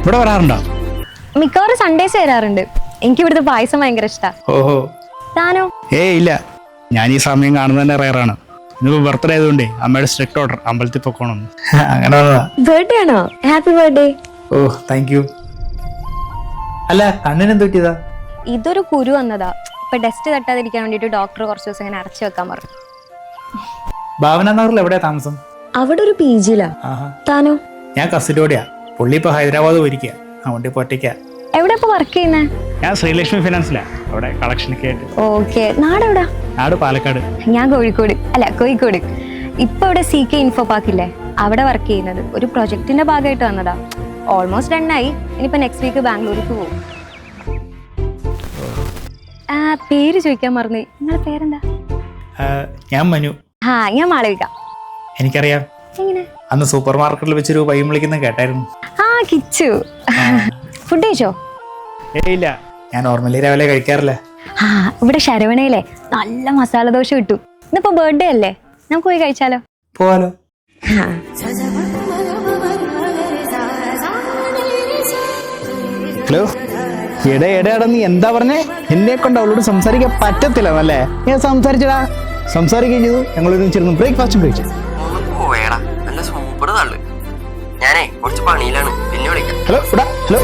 ഇവിടെ വരാറുണ്ടോ? മിക്കവാറും സൺഡേസ് വരാറുണ്ട്. എനിക്ക് ഇവിടുത്തെ പായസം ഭയങ്കര ഇഷ്ടാ. ഓഹോ. താനോ? ഇല്ല, ഞാൻ ഈ സമയം കാണുന്നത് തന്നെ റയറാണ്. ഇന്നിപ്പോ ബർത്ത്ഡേ ആയതുകൊണ്ടേ അമ്മയുടെ സ്ട്രിക്ട് ഓർഡർ അമ്പലത്തിൽ പൊക്കോണം. അങ്ങനെ ബർത്ത്ഡേ ആണോ? Happy birthday. ഓ താങ്ക് യു. അല്ല, കണ്ണിന് എന്ത് പറ്റിയതാ? ഇതൊരു കുരു വന്നതാ. ഇപ്പൊ ഡസ്റ്റ് തട്ടാതിരിക്കാൻ വേണ്ടിട്ട് ഡോക്ടർ കുറച്ച് ദിവസം ഇങ്ങനെ അടച്ചു വെക്കാൻ പറഞ്ഞു. ഭാവന നഗറിൽ എവിടെയാ താമസം? അവിടെ ഒരു PG ലാ. താനോ? ഞാൻ കസിലോടെയാ. പുള്ളി ഇപ്പൊ ഹൈദരാബാദ് പോയിരിക്കുക. അതുകൊണ്ട് ഇപ്പൊ ഒറ്റയ്ക്കാ. എവിടെ ഇപ്പൊ വർക്ക് ചെയ്യുന്നേ? ഞാൻ ശ്രീലക്ഷ്മി ഫിനാൻസിലാ. അവിടെ കളക്ഷനൊക്കെ ആയിട്ട്. ഓക്കെ. നാടെവിടാ? നാട് പാലക്കാട്. ഞാൻ കോഴിക്കോട്. അല്ല, കോഴിക്കോട്. ഇപ്പൊ ഇവിടെ CK ഇൻഫോ പാർക്ക് ഇല്ലേ, അവിടെ വർക്ക് ചെയ്യുന്നത്. ഒരു പ്രൊജക്ടിന്റെ ഭാഗമായിട്ട് വന്നതാ. ഓൾമോസ്റ്റ് ഡണ്ണായി. ഇനിയിപ്പോ നെക്സ്റ്റ് വീക്ക് ബാംഗ്ലൂർക്ക് പോകും. പേര് ചോദിക്കാൻ മറന്നു. നിങ്ങളുടെ പേരെന്താ? ഞാൻ മനു. ഞാൻ മാളവിക. എനിക്കറിയാം. എങ്ങനെ? അന്ന് സൂപ്പർ മാർക്കറ്റിൽ വെച്ചൊരു പയ്യൻ വിളിക്കുന്ന കേട്ടായിരുന്നു. കിച്ചു. ഫുഡ് കഴിച്ചോ? ഇല്ല, ഞാൻ നോർമലി രാവിലെ കഴിക്കാറില്ല. ഇവിടെ ശരവണയിലെ നല്ല മസാല ദോശ കിട്ടും. ഇന്നിപ്പോ ബർത്ത്ഡേ അല്ലേ, നമുക്ക് പോയി കഴിച്ചാലോ? പോവാലോ. ഹലോ, എടാ നീ എന്താ പറഞ്ഞേ? എന്നെ കൊണ്ട് അവളോട് സംസാരിക്കാൻ പറ്റത്തില്ല എന്നല്ലേ? ഞാൻ സംസാരിച്ചടാ, സംസാരിക്കുകയും ചെയ്തു. ഞങ്ങൾ ഒരുമിച്ചിരുന്നു ബ്രേക്ക്ഫാസ്റ്റും കഴിച്ചു. പോയേടാ, നല്ല സൂപ്പർ തള്ളു. ഞാനേ കുറച്ച് പണിയിലാണ്, പിന്നെ വിളിക്കാം. ഹലോ.